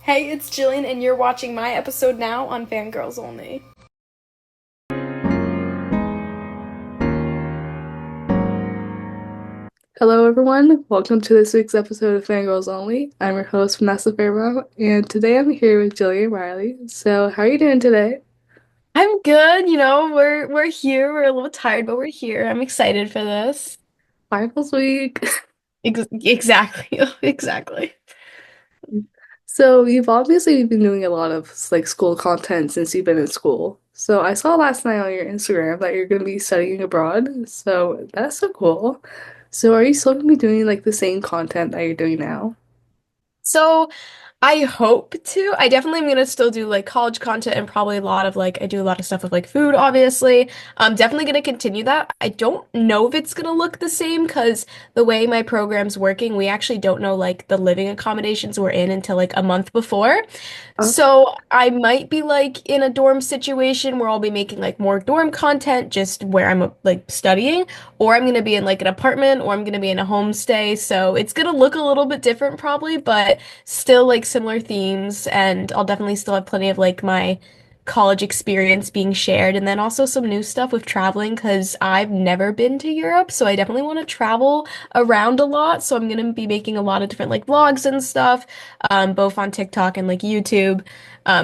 Hey, it's Gillian, and you're watching my episode now on Fangirls Only. Hello, everyone. Welcome to this week's episode of Fangirls Only. I'm your host, Vanessa Fairmount, and today I'm here with Gillian Riley. So, how are you doing today? I'm good, we're here. We're a little tired, but we're here. I'm excited for this. Finals week. Exactly. Exactly. So, you've obviously been doing a lot of like school content since you've been in school. So, I saw last night on your Instagram that you're going to be studying abroad. So, that's so cool. So, are you still going to be doing like the same content that you're doing now? So I hope to. I definitely am gonna still do like college content and probably a lot of like I do a lot of stuff with like food, obviously. I'm definitely gonna continue that. I don't know if it's gonna look the same because the way my program's working, we actually don't know like the living accommodations we're in until like a month before. So I might be like in a dorm situation where I'll be making like more dorm content just where I'm like studying, or I'm gonna be in like an apartment, or I'm gonna be in a homestay. So it's gonna look a little bit different probably, but still like similar themes, and I'll definitely still have plenty of like my college experience being shared, and then also some new stuff with traveling because I've never been to Europe, so I definitely want to travel around a lot. So I'm gonna be making a lot of different like vlogs and stuff, both on TikTok and like YouTube.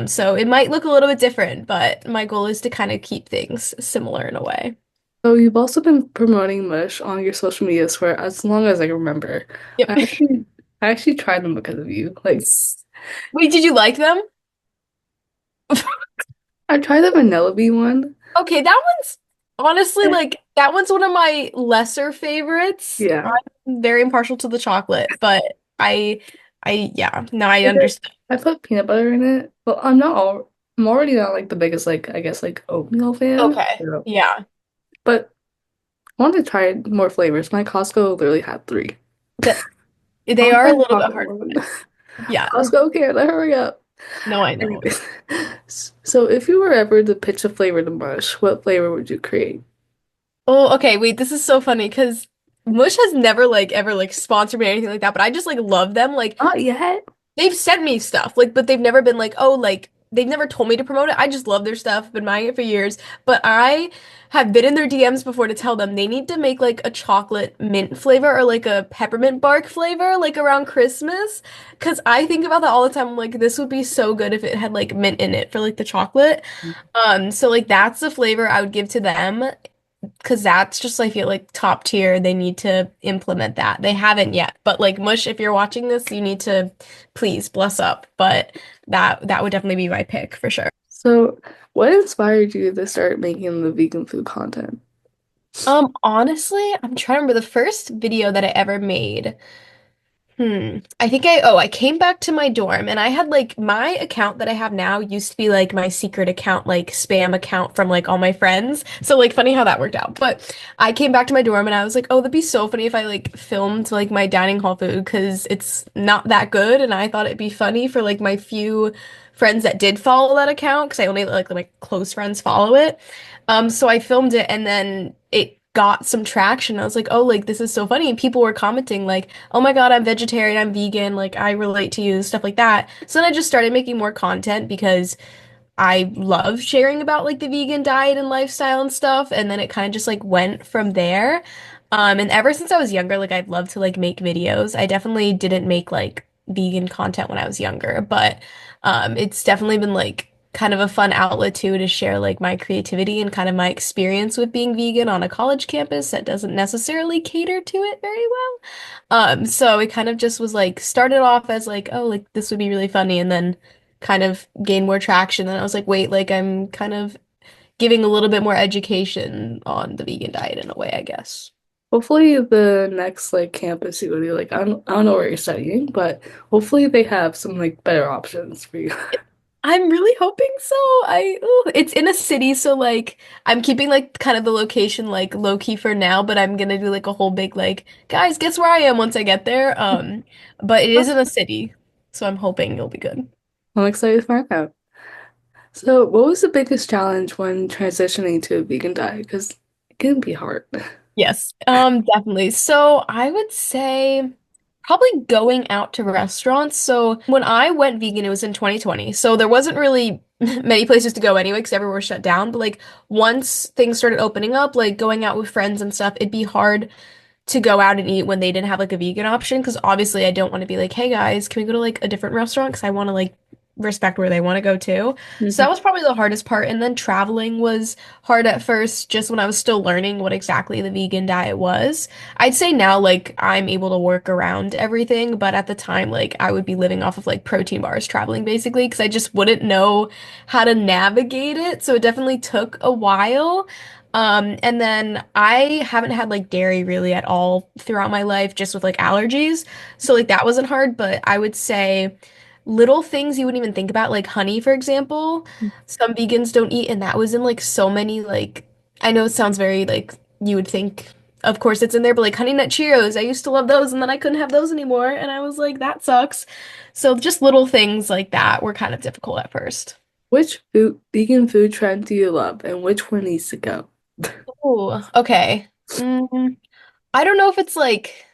So it might look a little bit different, but my goal is to kind of keep things similar in a way. So you've also been promoting Mush on your social medias for as long as I remember. I Yep. actually I actually tried them because of you. Like Wait, did you like them? I tried the vanilla bee one. Okay, that one's honestly Eh, like that one's one of my lesser favorites. Yeah. I'm very impartial to the chocolate, but yeah, no, I Like, understand. I put peanut butter in it. Well, I'm already not like the biggest like I guess like oatmeal fan. Okay. Yeah. Yeah. But I wanted to try more flavors. My Costco literally had three. That I they want to are try a the little bit chocolate hard. one. Yeah. Costco can't hurry up. No, I know. Anyways. So if you were ever to pitch a flavor to Mush, what flavor would you create? Oh, okay, wait, this is so funny because Mush has never like ever like sponsored me or anything like that, but I just like love them. Like Not yet. they've sent me stuff, like, but they've never been like, oh, like they've never told me to promote it. I just love their stuff, been buying it for years. But I have been in their DMs before to tell them they need to make like a chocolate mint flavor or like a peppermint bark flavor, like around Christmas. Cause I think about that all the time. I'm like, this would be so good if it had like mint in it for like the chocolate. So like that's the flavor I would give to them. Cause that's just, I feel like top tier. They need to implement that. They haven't yet. But like Mush, if you're watching this, you need to please bless up. But that would definitely be my pick for sure. So, what inspired you to start making the vegan food content? Honestly, I'm trying to remember the first video that I ever made. I think I came back to my dorm and I had like my account that I have now used to be like my secret account, like spam account from like all my friends. So like funny how that worked out. But I came back to my dorm and I was like, oh, that'd be so funny if I like filmed like my dining hall food because it's not that good. And I thought it'd be funny for like my few friends that did follow that account because I only like my close friends follow it. So I filmed it and then it got some traction. I was like, oh, like this is so funny. And people were commenting like, oh my God, I'm vegetarian, I'm vegan, like I relate to you, stuff like that. So then I just started making more content because I love sharing about like the vegan diet and lifestyle and stuff. And then it kind of just like went from there. And ever since I was younger, like I'd love to like make videos. I definitely didn't make like vegan content when I was younger, but it's definitely been like kind of a fun outlet too to share like my creativity and kind of my experience with being vegan on a college campus that doesn't necessarily cater to it very well. So it kind of just was like started off as like, oh, like this would be really funny, and then kind of gained more traction. And I was like, wait, like I'm kind of giving a little bit more education on the vegan diet in a way, I guess. Hopefully, the next like campus you go to, like I don't know where you're studying, but hopefully they have some like better options for you. I'm really hoping so. It's in a city, so like I'm keeping like kind of the location like low key for now, but I'm gonna do like a whole big like, guys, guess where I am once I get there. But it is in a city, so I'm hoping it'll be good. I'm excited to find out. So, what was the biggest challenge when transitioning to a vegan diet? Because it can be hard. Yes, definitely. So I would say. Probably going out to restaurants. So when I went vegan, it was in 2020. So there wasn't really many places to go anyway because everywhere was shut down. But like once things started opening up, like going out with friends and stuff, it'd be hard to go out and eat when they didn't have like a vegan option because obviously I don't want to be like, hey guys, can we go to like a different restaurant? Because I want to like respect where they want to go to. So Mhm. that was probably the hardest part. And then traveling was hard at first, just when I was still learning what exactly the vegan diet was. I'd say now like I'm able to work around everything, but at the time like I would be living off of like protein bars traveling basically because I just wouldn't know how to navigate it. So it definitely took a while. And then I haven't had like dairy really at all throughout my life, just with like allergies. So like that wasn't hard, but I would say little things you wouldn't even think about, like honey, for example. Some vegans don't eat, and that was in like so many like I know it sounds very like you would think of course it's in there, but like Honey Nut Cheerios, I used to love those and then I couldn't have those anymore, and I was like, that sucks. So just little things like that were kind of difficult at first. Which vegan food trend do you love and which one needs to go? Oh, okay. I don't know if it's like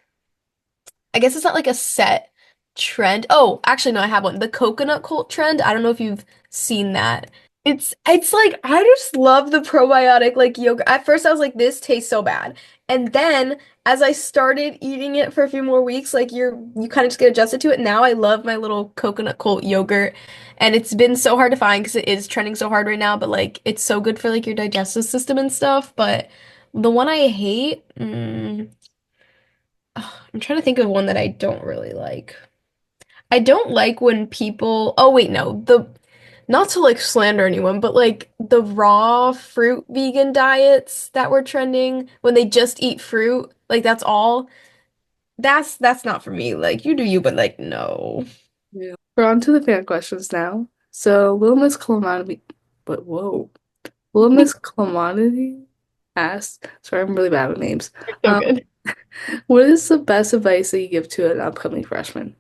I guess it's not like a set trend. Oh, actually, no, I have one. The coconut cult trend. I don't know if you've seen that. It's like I just love the probiotic like yogurt. At first I was like, this tastes so bad. And then as I started eating it for a few more weeks, like you kind of just get adjusted to it. Now I love my little coconut cult yogurt. And it's been so hard to find because it is trending so hard right now, but like it's so good for like your digestive system and stuff. But the one I hate, I'm trying to think of one that I don't really like. I don't like when people, oh wait, no, the not to like slander anyone, but like the raw fruit vegan diets that were trending when they just eat fruit, like that's all. That's not for me. Like you do you, but like no. Yeah. We're on to the fan questions now. So, Little Miss Calamity, but whoa, Little Miss Calamity asked, sorry, I'm really bad with names. You're so Um, good. what is the best advice that you give to an upcoming freshman?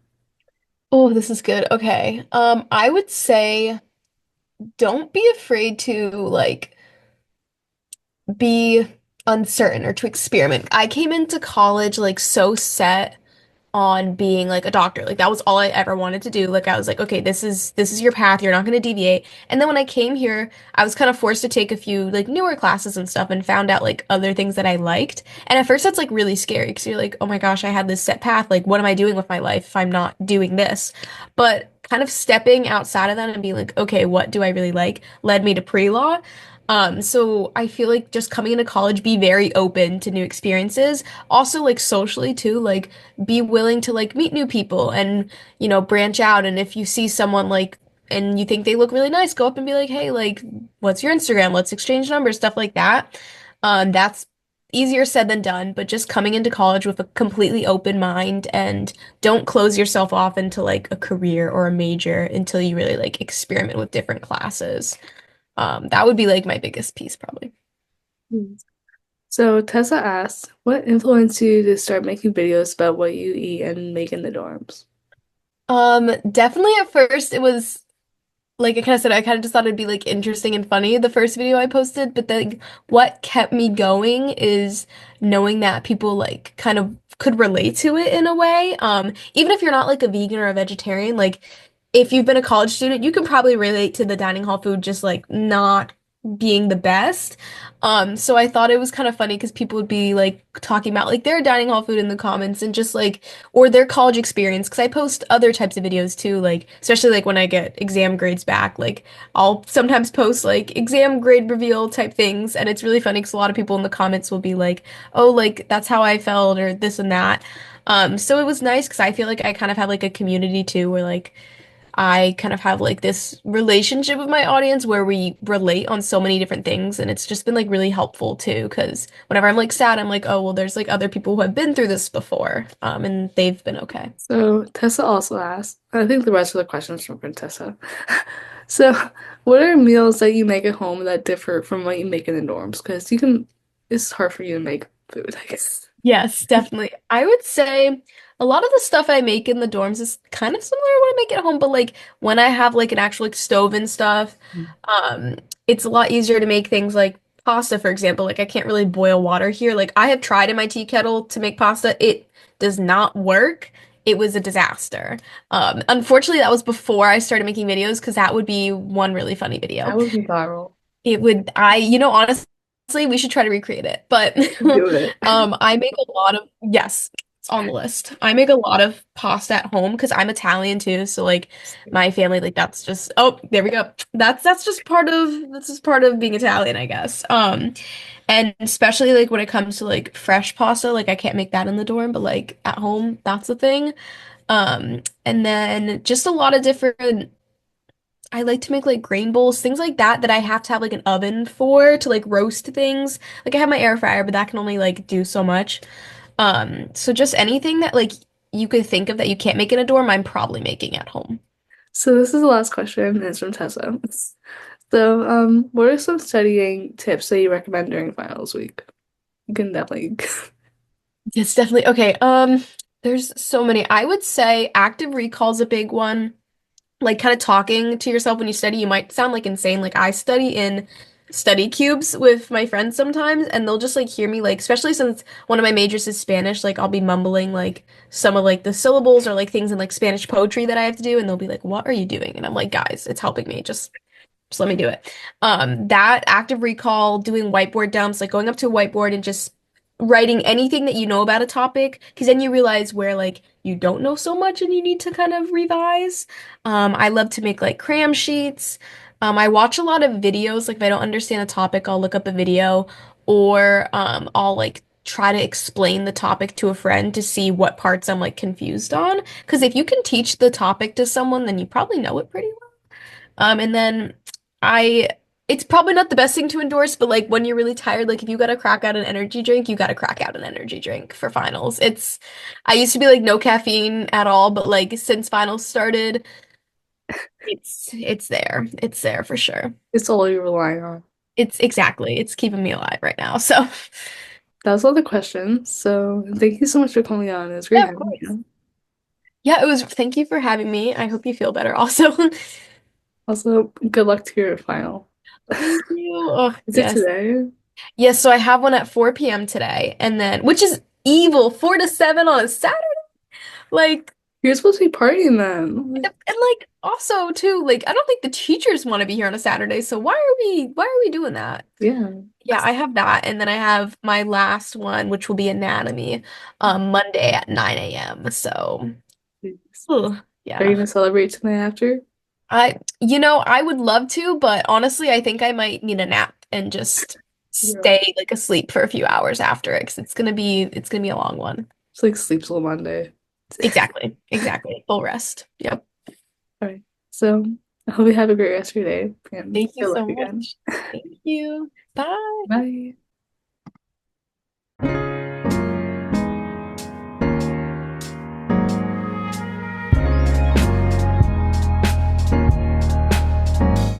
Oh, this is good. Okay. I would say don't be afraid to like be uncertain or to experiment. I came into college like so set on being like a doctor. Like that was all I ever wanted to do. Like I was like, okay, this is your path. You're not going to deviate. And then when I came here, I was kind of forced to take a few like newer classes and stuff and found out like other things that I liked. And at first that's like really scary because you're like, oh my gosh, I had this set path. Like what am I doing with my life if I'm not doing this? But kind of stepping outside of that and being like, okay, what do I really like led me to pre-law. So I feel like just coming into college, be very open to new experiences. Also, like socially too, like be willing to like meet new people and branch out, and if you see someone like and you think they look really nice, go up and be like, hey, like what's your Instagram, let's exchange numbers, stuff like that. That's easier said than done, but just coming into college with a completely open mind and don't close yourself off into like a career or a major until you really like experiment with different classes. That would be like my biggest piece probably. Hmm. So, Tessa asked, what influenced you to start making videos about what you eat and make in the dorms? Definitely at first it was like I kind of said, I kind of just thought it'd be like interesting and funny the first video I posted, but then what kept me going is knowing that people like kind of could relate to it in a way. Even if you're not like a vegan or a vegetarian, like if you've been a college student, you can probably relate to the dining hall food just like not being the best. So I thought it was kind of funny because people would be like talking about like their dining hall food in the comments and just like or their college experience because I post other types of videos too, like especially like when I get exam grades back, like I'll sometimes post like exam grade reveal type things, and it's really funny because a lot of people in the comments will be like, "Oh, like that's how I felt," or this and that. So it was nice because I feel like I kind of have like a community too, where like I kind of have like this relationship with my audience where we relate on so many different things, and it's just been like really helpful too because whenever I'm like sad, I'm like, oh well, there's like other people who have been through this before, and they've been okay. So, Tessa also asked, I think the rest of the questions from Tessa. So, what are meals that you make at home that differ from what you make in the dorms? Because it's hard for you to make food, I guess. Yes, definitely. I would say a lot of the stuff I make in the dorms is kind of similar to what I make at home, but like when I have like an actual like stove and stuff, it's a lot easier to make things like pasta, for example. Like I can't really boil water here. Like I have tried in my tea kettle to make pasta. It does not work. it was a disaster. Unfortunately, that was before I started making videos because that would be one really funny That video. would be viral. It would, honestly, we should try to recreate it. But Do it. I make a lot of, yes, it's on the list. I make a lot of pasta at home because I'm Italian too. So like my family, like that's just, oh, there we go. That's just part of being Italian, I guess. And especially like when it comes to like fresh pasta, like I can't make that in the dorm, but like at home, that's the thing. And then just a lot of different I like to make like grain bowls, things like that I have to have like an oven for to like roast things. Like I have my air fryer, but that can only like do so much. So just anything that like you could think of that you can't make in a dorm, I'm probably making at home. So this is the last question, and it's from Tessa. So, what are some studying tips that you recommend during finals week? You can definitely. It's definitely okay. There's so many. I would say active recall is a big one. Like kind of talking to yourself when you study, you might sound like insane. Like I study in study cubes with my friends sometimes, and they'll just like hear me like, especially since one of my majors is Spanish, like I'll be mumbling like some of like the syllables or like things in like Spanish poetry that I have to do, and they'll be like, "What are you doing?" And I'm like, "Guys, it's helping me. Just let me do it." That active recall, doing whiteboard dumps, like going up to a whiteboard and just writing anything that you know about a topic, because then you realize where like you don't know so much and you need to kind of revise. I love to make like cram sheets. I watch a lot of videos. Like if I don't understand a topic, I'll look up a video or I'll like try to explain the topic to a friend to see what parts I'm like confused on. Because if you can teach the topic to someone, then you probably know it pretty well. And then I, it's probably not the best thing to endorse, but like when you're really tired, like if you gotta crack out an energy drink, you gotta crack out an energy drink for finals. I used to be like no caffeine at all, but like since finals started, it's there. It's there for sure. It's all you're relying on. It's keeping me alive right now. So That was all the questions. So, thank you so much for coming on. It was great yeah, of having course. you. Yeah, it was, thank you for having me. I hope you feel better also. Also, good luck to your final. Thank you. Oh, Is it yes. today? Yes, so I have one at 4 p.m. today, and then which is evil, 4 to 7 on a Saturday. Like, You're supposed to be partying then. and like also too, like I don't think the teachers want to be here on a Saturday, so why are we doing that? Yeah. Yeah, I have that, and then I have my last one, which will be anatomy, Monday at 9 a.m. So, ugh, Are you yeah. gonna celebrate tonight after? I would love to, but honestly, I think I might need a nap and just Yeah. stay like asleep for a few hours after it, because it's gonna be a long one. It's like Sleep Till Monday. Exactly. Exactly. Full rest. Yep. All right. So I hope you have a great rest of your day and Thank you good luck so again. much. Thank you. Bye. Bye.